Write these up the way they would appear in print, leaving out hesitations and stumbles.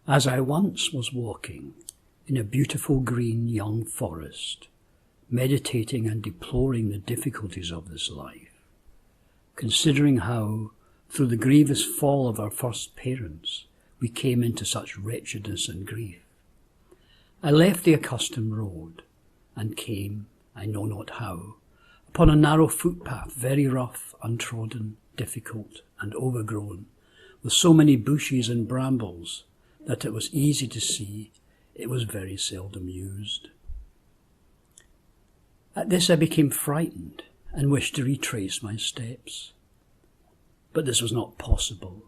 As I once was walking in a beautiful green young forest, meditating and deploring the difficulties of this life, considering how, through the grievous fall of our first parents, we came into such wretchedness and grief, I left the accustomed road and came, I know not how, upon a narrow footpath, very rough, untrodden, difficult, and overgrown, with so many bushes and brambles that it was easy to see it was very seldom used. At this I became frightened and wished to retrace my steps. But this was not possible,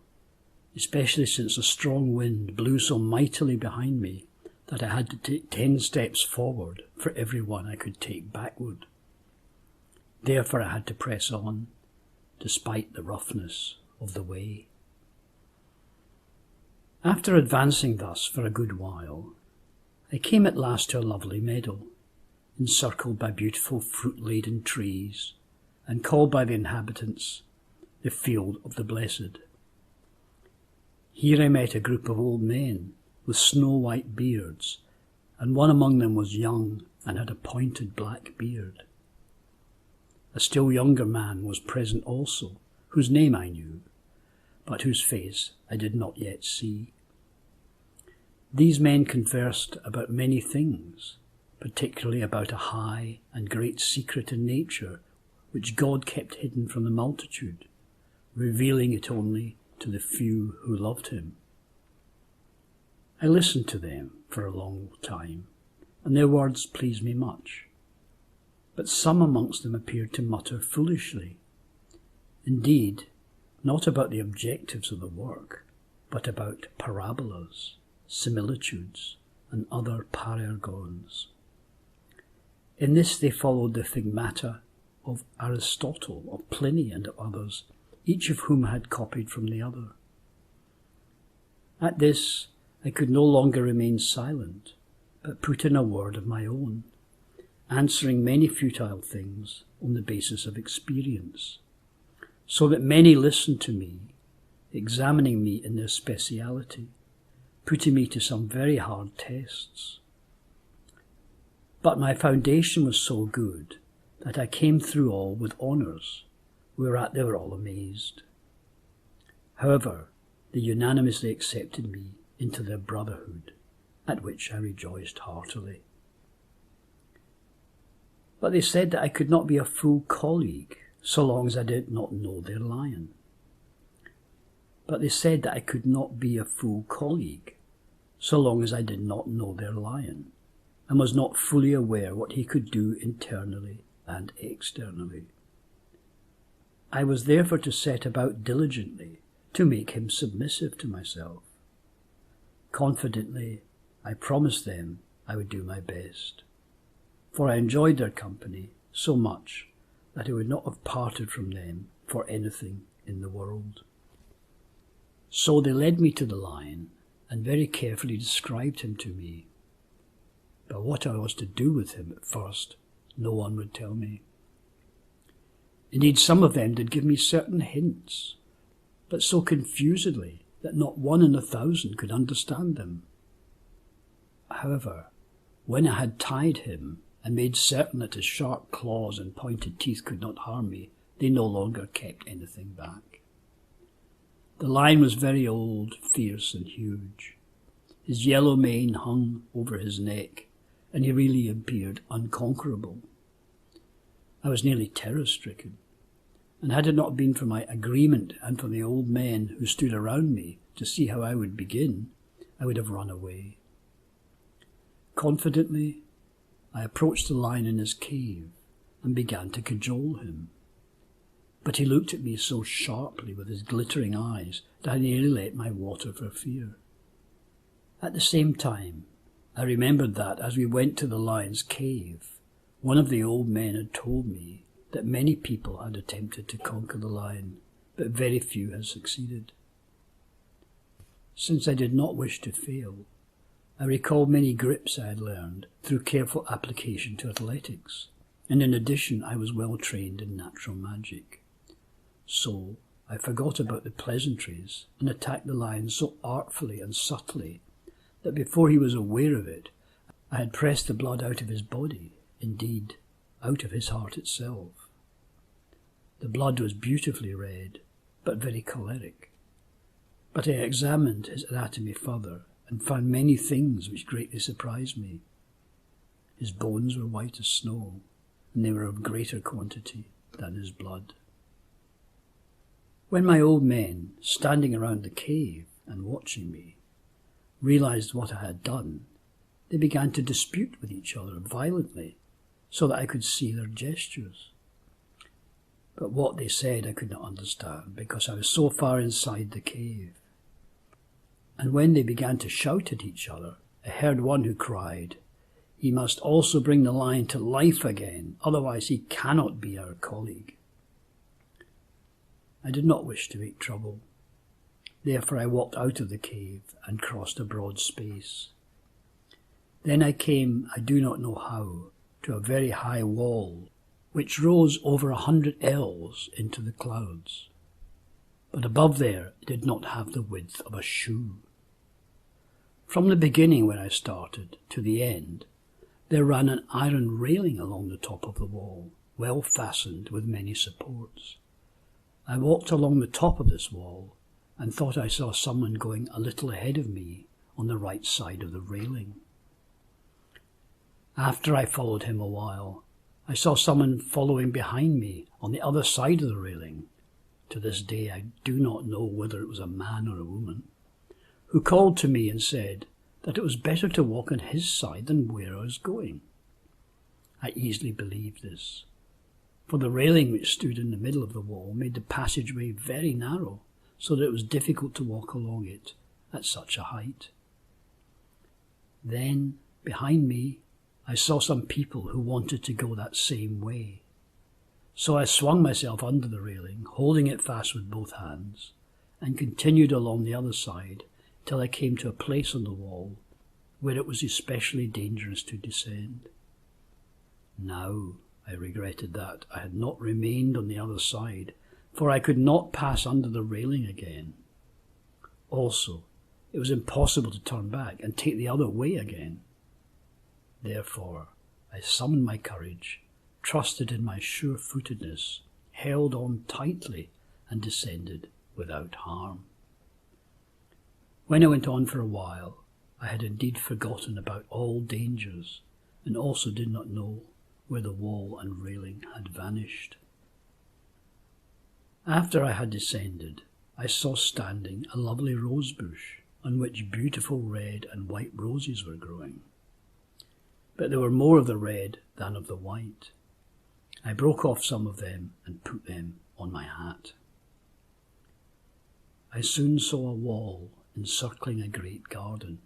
especially since a strong wind blew so mightily behind me that I had to take 10 steps forward for every one I could take backward. Therefore I had to press on, despite the roughness of the way. After advancing thus for a good while, I came at last to a lovely meadow, encircled by beautiful fruit-laden trees, and called by the inhabitants the Field of the Blessed. Here I met a group of old men with snow-white beards, and one among them was young and had a pointed black beard. A still younger man was present also, whose name I knew, but whose face I did not yet see. These men conversed about many things, particularly about a high and great secret in nature which God kept hidden from the multitude, revealing it only to the few who loved him. I listened to them for a long time, and their words pleased me much. But some amongst them appeared to mutter foolishly. Indeed, not about the objectives of the work, but about parabolas, similitudes, and other parergons. In this they followed the thigmata of Aristotle, of Pliny, and of others, each of whom had copied from the other. At this I could no longer remain silent, but put in a word of my own, answering many futile things on the basis of experience, so that many listened to me, examining me in their speciality, putting me to some very hard tests. But my foundation was so good that I came through all with honours, whereat they were all amazed. However, they unanimously accepted me into their brotherhood, at which I rejoiced heartily. But they said that I could not be a full colleague so long as I did not know their lion. But they said that I could not be a full colleague so long as I did not know their lion, and was not fully aware what he could do internally and externally. I was therefore to set about diligently to make him submissive to myself. Confidently, I promised them I would do my best, for I enjoyed their company so much that I would not have parted from them for anything in the world. So they led me to the lion, and very carefully described him to me. But what I was to do with him at first, no one would tell me. Indeed, some of them did give me certain hints, but so confusedly that not 1 in 1,000 could understand them. However, when I had tied him and made certain that his sharp claws and pointed teeth could not harm me, they no longer kept anything back. The lion was very old, fierce and huge. His yellow mane hung over his neck, and he really appeared unconquerable. I was nearly terror-stricken, and had it not been for my agreement and for the old men who stood around me to see how I would begin, I would have run away. Confidently, I approached the lion in his cave and began to cajole him. But he looked at me so sharply with his glittering eyes that I nearly let my water for fear. At the same time, I remembered that as we went to the lion's cave, one of the old men had told me that many people had attempted to conquer the lion, but very few had succeeded. Since I did not wish to fail, I recalled many grips I had learned through careful application to athletics, and in addition I was well trained in natural magic. So I forgot about the pleasantries and attacked the lion so artfully and subtly that before he was aware of it, I had pressed the blood out of his body, indeed, out of his heart itself. The blood was beautifully red, but very choleric. But I examined his anatomy further, and found many things which greatly surprised me. His bones were white as snow, and they were of greater quantity than his blood. When my old men, standing around the cave and watching me, realized what I had done, they began to dispute with each other violently, so that I could see their gestures. But what they said I could not understand, because I was so far inside the cave. And when they began to shout at each other, I heard one who cried, "He must also bring the lion to life again, otherwise he cannot be our colleague." I did not wish to make trouble. Therefore I walked out of the cave and crossed a broad space. Then I came, I do not know how, to a very high wall, which rose over 100 ells into the clouds. But above there it did not have the width of a shoe. From the beginning where I started to the end, there ran an iron railing along the top of the wall, well fastened with many supports. I walked along the top of this wall and thought I saw someone going a little ahead of me on the right side of the railing. After I followed him a while, I saw someone following behind me on the other side of the railing. To this day I do not know whether it was a man or a woman, who called to me and said that it was better to walk on his side than where I was going. I easily believed this, for the railing which stood in the middle of the wall made the passageway very narrow, so that it was difficult to walk along it at such a height. Then, behind me, I saw some people who wanted to go that same way. So I swung myself under the railing, holding it fast with both hands, and continued along the other side till I came to a place on the wall where it was especially dangerous to descend. Now I regretted that I had not remained on the other side, for I could not pass under the railing again. Also, it was impossible to turn back and take the other way again. Therefore, I summoned my courage, trusted in my sure-footedness, held on tightly, and descended without harm. When I went on for a while, I had indeed forgotten about all dangers, and also did not know where the wall and railing had vanished. After I had descended, I saw standing a lovely rose bush, on which beautiful red and white roses were growing. But there were more of the red than of the white. I broke off some of them and put them on my hat. I soon saw a wall encircling a great garden,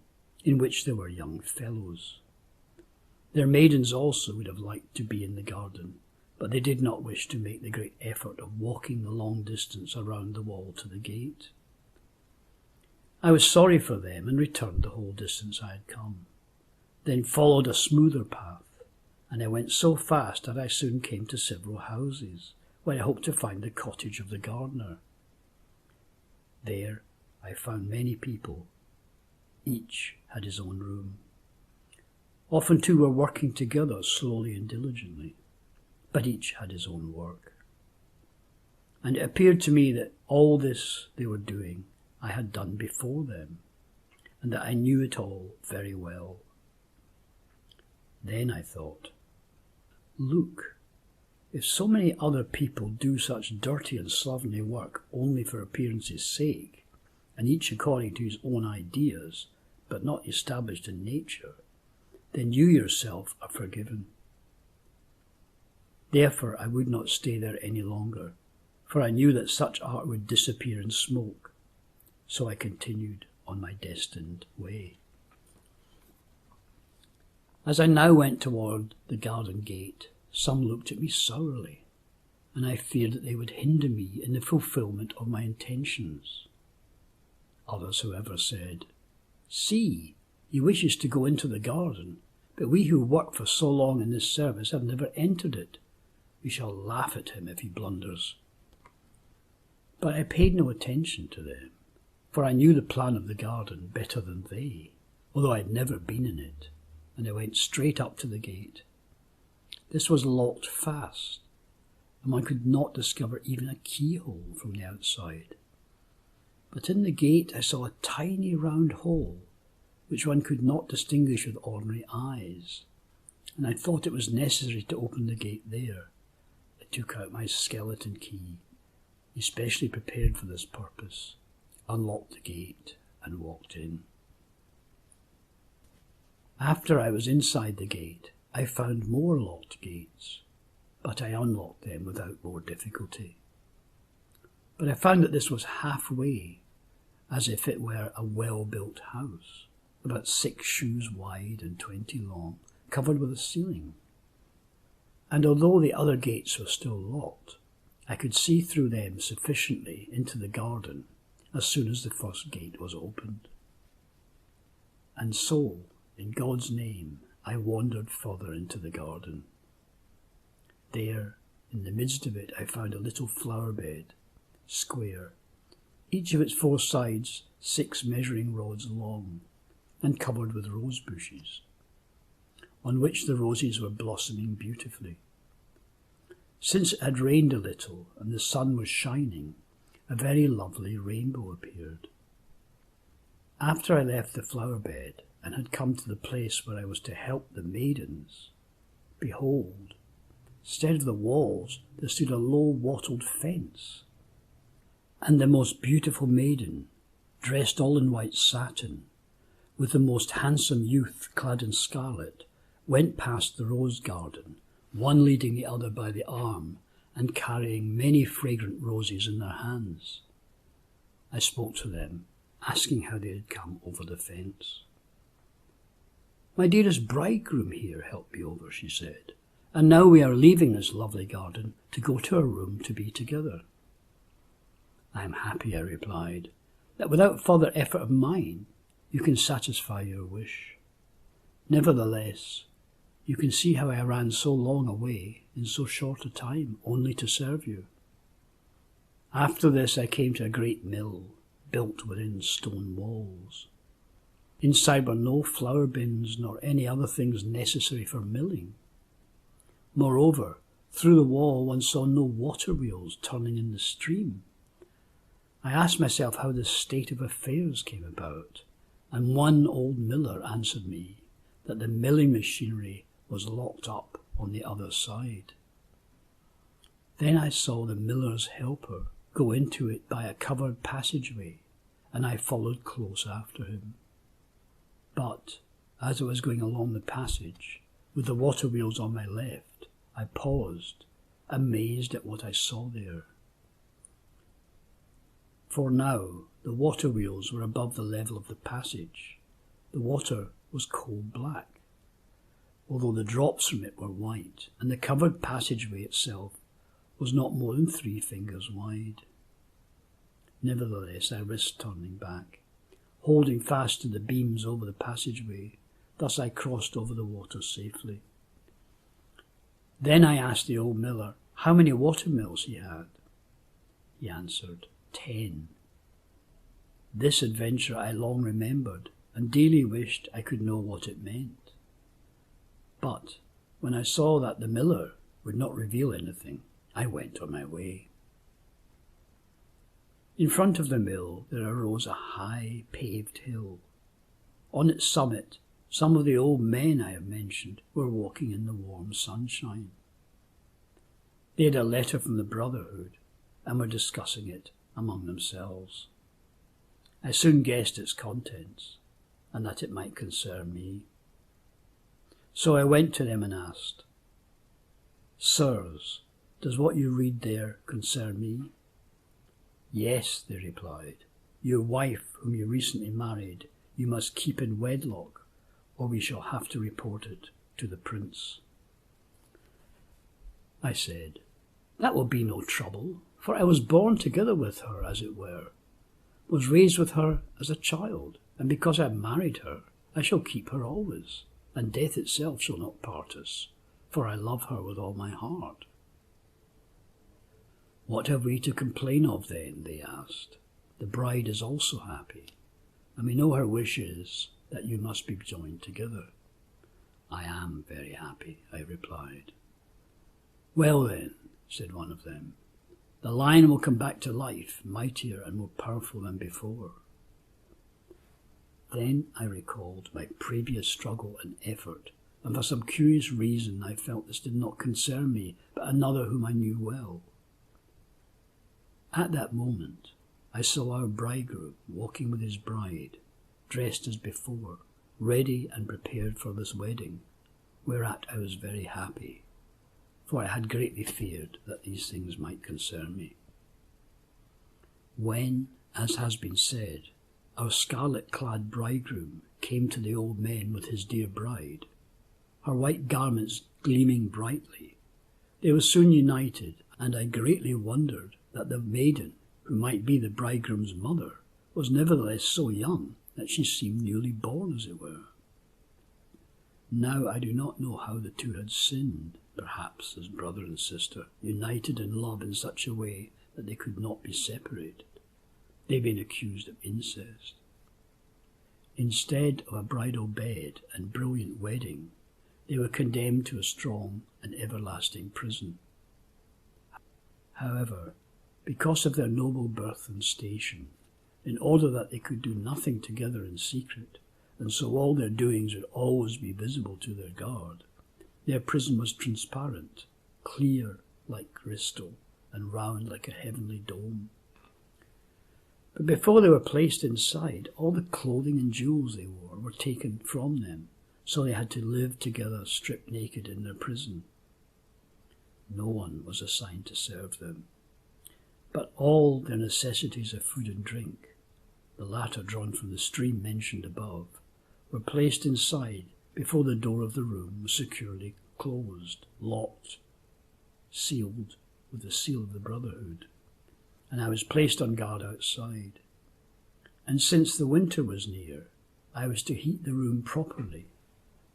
in which there were young fellows. Their maidens also would have liked to be in the garden, but they did not wish to make the great effort of walking the long distance around the wall to the gate. I was sorry for them and returned the whole distance I had come, then followed a smoother path, and I went so fast that I soon came to several houses, where I hoped to find the cottage of the gardener. There I found many people. Each had his own room. Often two were working together slowly and diligently, but each had his own work. And it appeared to me that all this they were doing I had done before them, and that I knew it all very well. Then I thought, look, if so many other people do such dirty and slovenly work only for appearance's sake, and each according to his own ideas, but not established in nature, then you yourself are forgiven. Therefore I would not stay there any longer, for I knew that such art would disappear in smoke, so I continued on my destined way. As I now went toward the garden gate, some looked at me sourly, and I feared that they would hinder me in the fulfillment of my intentions. Others, however, said, "See, he wishes to go into the garden, but we who work for so long in this service have never entered it. We shall laugh at him if he blunders." But I paid no attention to them, for I knew the plan of the garden better than they, although I had never been in it, and I went straight up to the gate. This was locked fast, and one could not discover even a keyhole from the outside. But in the gate I saw a tiny round hole, which one could not distinguish with ordinary eyes, and I thought it was necessary to open the gate there. I took out my skeleton key, especially prepared for this purpose, unlocked the gate, and walked in. After I was inside the gate, I found more locked gates, but I unlocked them without more difficulty. But I found that this was halfway, as if it were a well-built house, about 6 shoes wide and 20 long, covered with a ceiling. And although the other gates were still locked, I could see through them sufficiently into the garden as soon as the first gate was opened. And so, in God's name, I wandered further into the garden. There, in the midst of it, I found a little flower bed, square, each of its 4 sides 6 measuring rods long, and covered with rose bushes, on which the roses were blossoming beautifully. Since it had rained a little and the sun was shining, a very lovely rainbow appeared. After I left the flower bed and had come to the place where I was to help the maidens, behold, instead of the walls there stood a low wattled fence, and the most beautiful maiden, dressed all in white satin, with the most handsome youth clad in scarlet, went past the rose garden, one leading the other by the arm, and carrying many fragrant roses in their hands. I spoke to them, asking how they had come over the fence. "My dearest bridegroom here helped me over," she said, "and now we are leaving this lovely garden to go to our room to be together." "I am happy," I replied, "that without further effort of mine you can satisfy your wish. Nevertheless, you can see how I ran so long a way in so short a time only to serve you. After this I came to a great mill built within stone walls. Inside were no flour bins nor any other things necessary for milling. Moreover, through the wall one saw no water wheels turning in the stream. I asked myself how this state of affairs came about, and one old miller answered me that the milling machinery was locked up on the other side. Then I saw the miller's helper go into it by a covered passageway, and I followed close after him. But as I was going along the passage, with the water wheels on my left, I paused, amazed at what I saw there. For now the water wheels were above the level of the passage. The water was coal black, although the drops from it were white, and the covered passageway itself was not more than 3 fingers wide. Nevertheless, I risked turning back, holding fast to the beams over the passageway. Thus I crossed over the water safely. Then I asked the old miller how many watermills he had. He answered, 10. This adventure I long remembered, and daily wished I could know what it meant. But when I saw that the miller would not reveal anything, I went on my way. In front of the mill there arose a high paved hill. On its summit some of the old men I have mentioned were walking in the warm sunshine. They had a letter from the Brotherhood and were discussing it among themselves. I soon guessed its contents, and that it might concern me. So I went to them and asked, "Sirs, does what you read there concern me?" "Yes," they replied. "Your wife, whom you recently married, you must keep in wedlock, or we shall have to report it to the prince." I said, "That will be no trouble, for I was born together with her, as it were, was raised with her as a child, and because I have married her, I shall keep her always, and death itself shall not part us, for I love her with all my heart." "What have we to complain of then?" they asked. "The bride is also happy, and we know her wish is that you must be joined together. I am very happy, I replied. Well then, said one of them, the lion will come back to life, mightier and more powerful than before. Then I recalled my previous struggle and effort, and for some curious reason I felt this did not concern me, but another whom I knew well. At that moment, I saw our bridegroom walking with his bride, dressed as before, ready and prepared for this wedding, whereat I was very happy, for I had greatly feared that these things might concern me. When, as has been said, our scarlet-clad bridegroom came to the old men with his dear bride, her white garments gleaming brightly, they were soon united, and I greatly wondered that the maiden, who might be the bridegroom's mother, was nevertheless so young that she seemed newly born, as it were. Now I do not know how the two had sinned, perhaps as brother and sister, united in love in such a way that they could not be separated, they being accused of incest. Instead of a bridal bed and brilliant wedding, they were condemned to a strong and everlasting prison. However, because of their noble birth and station, in order that they could do nothing together in secret, and so all their doings would always be visible to their guard, their prison was transparent, clear like crystal, and round like a heavenly dome. But before they were placed inside, all the clothing and jewels they wore were taken from them, so they had to live together stripped naked in their prison. No one was assigned to serve them, but all their necessities of food and drink, the latter drawn from the stream mentioned above, were placed inside before the door of the room was securely closed, locked, sealed with the seal of the Brotherhood, and I was placed on guard outside. And since the winter was near, I was to heat the room properly,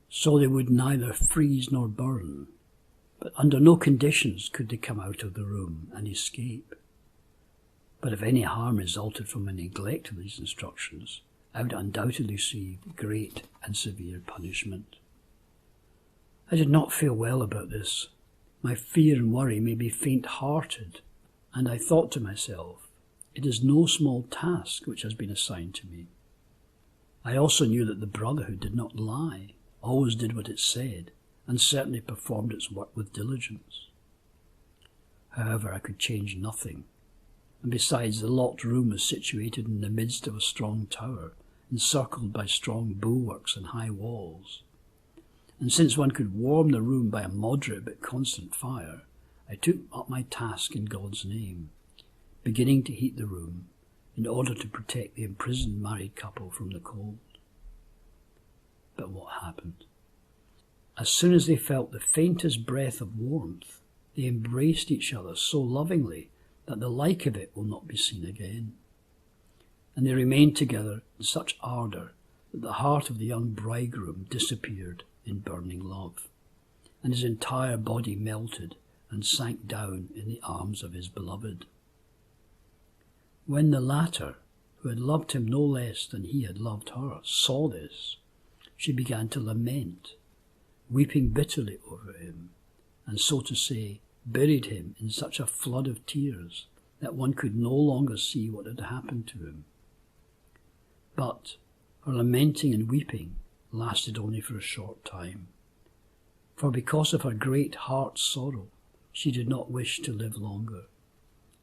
so they would neither freeze nor burn, but under no conditions could they come out of the room and escape. But if any harm resulted from a neglect of these instructions, I would undoubtedly receive great and severe punishment. I did not feel well about this. My fear and worry made me faint-hearted, and I thought to myself, it is no small task which has been assigned to me. I also knew that the Brotherhood did not lie, always did what it said, and certainly performed its work with diligence. However, I could change nothing, and besides, the locked room was situated in the midst of a strong tower, encircled by strong bulwarks and high walls. And since one could warm the room by a moderate but constant fire, I took up my task in God's name, beginning to heat the room in order to protect the imprisoned married couple from the cold. But what happened? As soon as they felt the faintest breath of warmth, they embraced each other so lovingly that the like of it will not be seen again. And they remained together in such ardour that the heart of the young bridegroom disappeared in burning love, and his entire body melted and sank down in the arms of his beloved. When the latter, who had loved him no less than he had loved her, saw this, she began to lament, weeping bitterly over him, and so to say, buried him in such a flood of tears that one could no longer see what had happened to him. But her lamenting and weeping lasted only for a short time, for because of her great heart sorrow, she did not wish to live longer,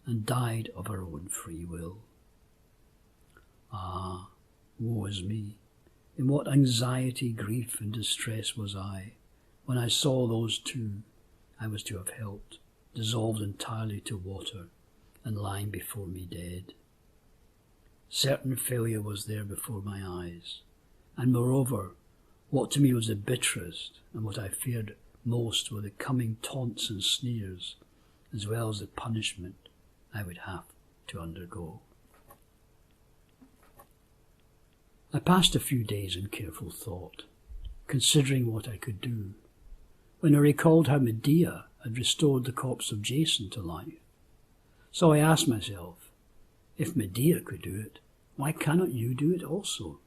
and died of her own free will. Ah, woe is me! In what anxiety, grief, and distress was I, when I saw those two I was to have helped, dissolved entirely to water, and lying before me dead. Certain failure was there before my eyes, and moreover, what to me was the bitterest, and what I feared most were the coming taunts and sneers, as well as the punishment I would have to undergo. I passed a few days in careful thought, considering what I could do, when I recalled how Medea had restored the corpse of Jason to life. So I asked myself, if Medea could do it, why cannot you do it also?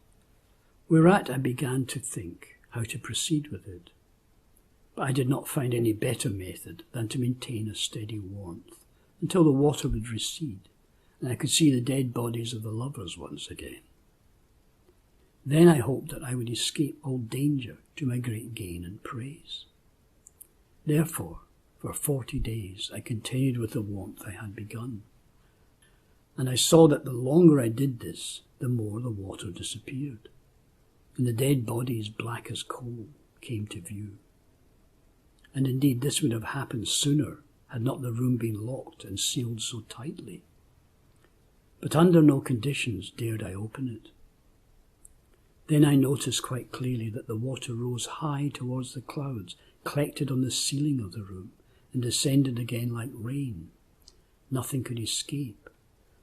Whereat I began to think how to proceed with it. But I did not find any better method than to maintain a steady warmth until the water would recede and I could see the dead bodies of the lovers once again. Then I hoped that I would escape all danger to my great gain and praise. Therefore, for 40 days I continued with the warmth I had begun, and I saw that the longer I did this, the more the water disappeared, and the dead bodies, black as coal, came to view. And indeed this would have happened sooner had not the room been locked and sealed so tightly. But under no conditions dared I open it. Then I noticed quite clearly that the water rose high towards the clouds, collected on the ceiling of the room, and descended again like rain. Nothing could escape,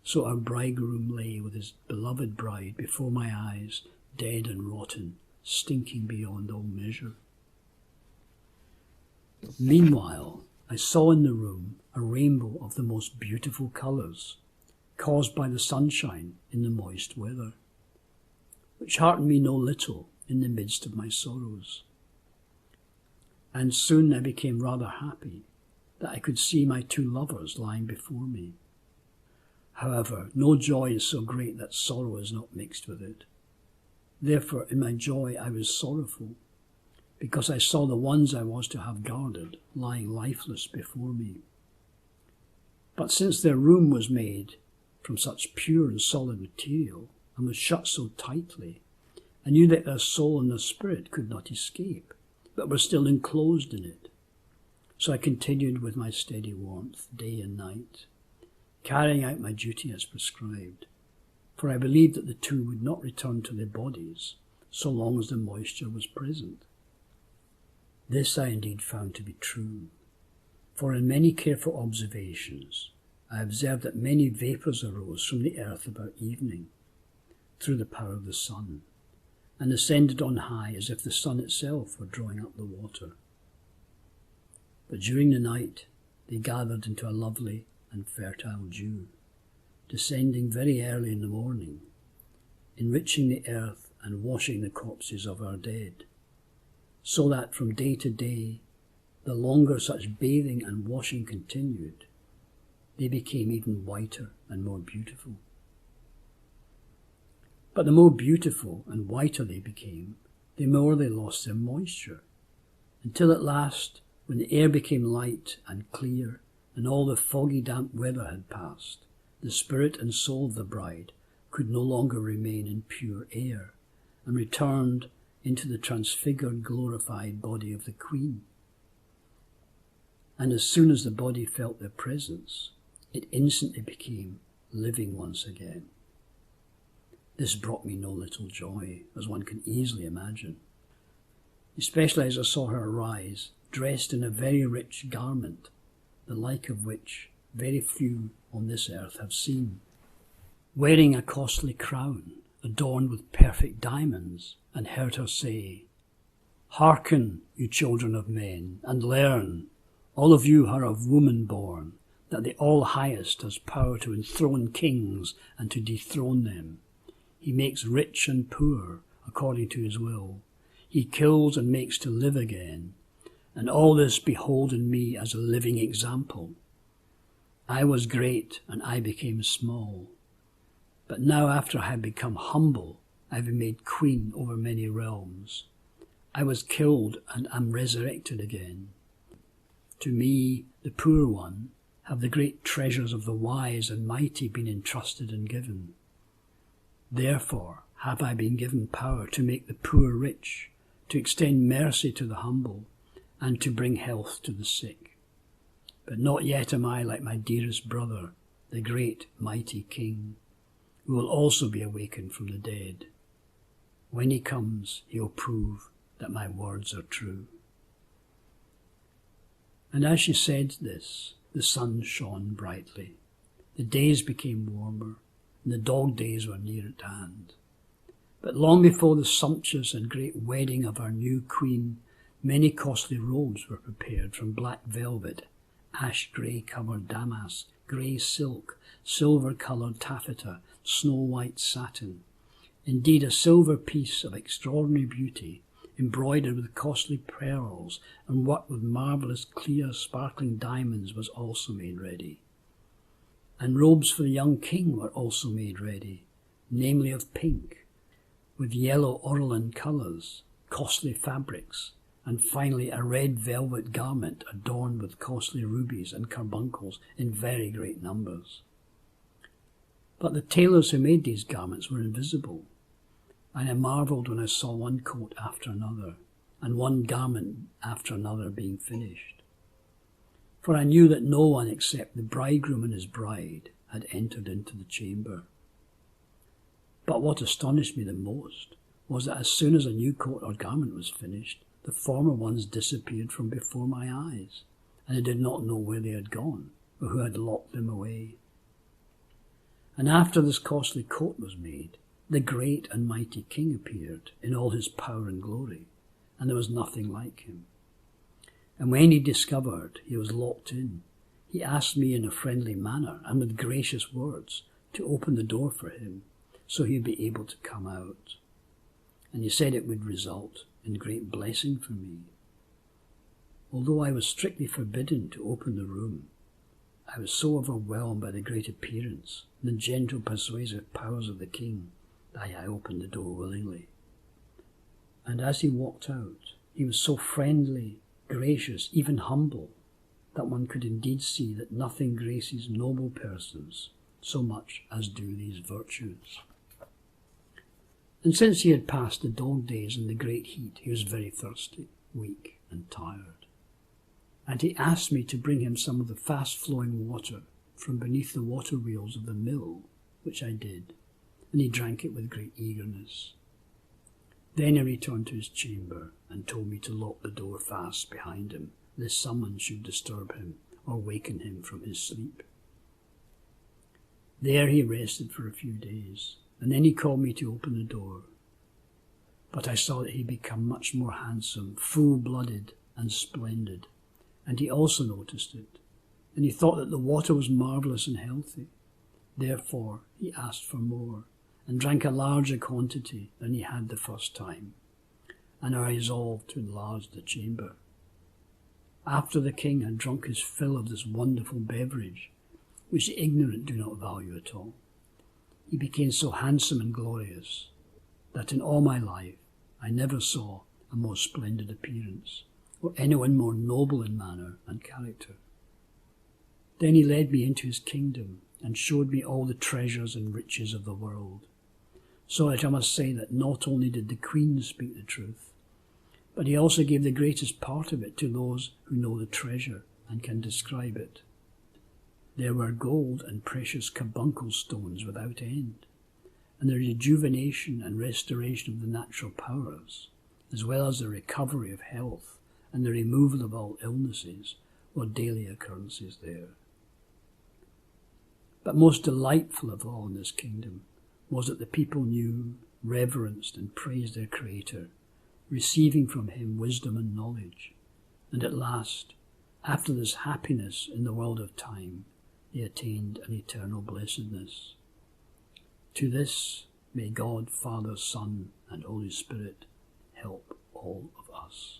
so our bridegroom lay with his beloved bride before my eyes, dead and rotten, stinking beyond all measure. Meanwhile, I saw in the room a rainbow of the most beautiful colours, caused by the sunshine in the moist weather, which heartened me no little in the midst of my sorrows. And soon I became rather happy that I could see my two lovers lying before me. However, no joy is so great that sorrow is not mixed with it. Therefore, in my joy I was sorrowful, because I saw the ones I was to have guarded lying lifeless before me. But since their room was made from such pure and solid material, and was shut so tightly, I knew that their soul and their spirit could not escape, but were still enclosed in it. So I continued with my steady warmth, day and night, carrying out my duty as prescribed, for I believed that the two would not return to their bodies so long as the moisture was present. This I indeed found to be true, for in many careful observations I observed that many vapours arose from the earth about evening, through the power of the sun, and ascended on high as if the sun itself were drawing up the water. But during the night they gathered into a lovely and fertile dew, descending very early in the morning, enriching the earth and washing the corpses of our dead, so that from day to day, the longer such bathing and washing continued, they became even whiter and more beautiful. But the more beautiful and whiter they became, the more they lost their moisture, until at last, when the air became light and clear, and all the foggy damp weather had passed, the spirit and soul of the bride could no longer remain in pure air, and returned into the transfigured, glorified body of the queen. And as soon as the body felt their presence, it instantly became living once again. This brought me no little joy, as one can easily imagine, especially as I saw her arise, dressed in a very rich garment, the like of which very few on this earth have seen, wearing a costly crown adorned with perfect diamonds, and heard her say, "Hearken, you children of men, and learn, all of you who are of woman born, that the All-Highest has power to enthrone kings and to dethrone them. He makes rich and poor according to his will. He kills and makes to live again. And all this behold in me as a living example. I was great and I became small. But now after I have become humble, I have been made queen over many realms. I was killed and am resurrected again. To me, the poor one, have the great treasures of the wise and mighty been entrusted and given. Therefore have I been given power to make the poor rich, to extend mercy to the humble, and to bring health to the sick. But not yet am I like my dearest brother, the great mighty king, who will also be awakened from the dead. When he comes, he will prove that my words are true." And as she said this, the sun shone brightly, the days became warmer, and the dog days were near at hand. But long before the sumptuous and great wedding of our new queen, many costly robes were prepared from black velvet, ash-grey coloured damask, grey silk, silver-coloured taffeta, snow-white satin, Indeed, a silver piece of extraordinary beauty, embroidered with costly pearls and worked with marvellous clear sparkling diamonds, was also made ready. And robes for the young king were also made ready, namely of pink, with yellow orlan colours, costly fabrics, and finally a red velvet garment adorned with costly rubies and carbuncles in very great numbers. But the tailors who made these garments were invisible, and I marvelled when I saw one coat after another, and one garment after another being finished. For I knew that no one except the bridegroom and his bride had entered into the chamber. But what astonished me the most was that as soon as a new coat or garment was finished, the former ones disappeared from before my eyes, and I did not know where they had gone, or who had locked them away. And after this costly coat was made, the great and mighty king appeared in all his power and glory, and there was nothing like him. And when he discovered he was locked in, he asked me in a friendly manner and with gracious words to open the door for him, so he would be able to come out. And he said it would result in great blessing for me. Although I was strictly forbidden to open the room, I was so overwhelmed by the great appearance and the gentle persuasive powers of the king that I opened the door willingly. And as he walked out, he was so friendly, gracious, even humble, that one could indeed see that nothing graces noble persons so much as do these virtues. And since he had passed the dog days in the great heat, he was very thirsty, weak, and tired. And he asked me to bring him some of the fast-flowing water from beneath the water wheels of the mill, which I did, and he drank it with great eagerness. Then he returned to his chamber and told me to lock the door fast behind him, lest someone should disturb him or waken him from his sleep. There he rested for a few days, and then he called me to open the door. But I saw that he had become much more handsome, full-blooded, and splendid, and he also noticed it, and he thought that the water was marvellous and healthy. Therefore he asked for more, and drank a larger quantity than he had the first time, and I resolved to enlarge the chamber. After the king had drunk his fill of this wonderful beverage, which the ignorant do not value at all, he became so handsome and glorious that in all my life I never saw a more splendid appearance, or anyone more noble in manner and character. Then he led me into his kingdom and showed me all the treasures and riches of the world, so that I must say that not only did the queen speak the truth, but he also gave the greatest part of it to those who know the treasure and can describe it. There were gold and precious carbuncle stones without end, and the rejuvenation and restoration of the natural powers, as well as the recovery of health and the removal of all illnesses, were daily occurrences there. But most delightful of all in this kingdom was that the people knew, reverenced, and praised their Creator, receiving from him wisdom and knowledge, and at last, after this happiness in the world of time, they attained an eternal blessedness. To this may God, Father, Son, and Holy Spirit help all of us.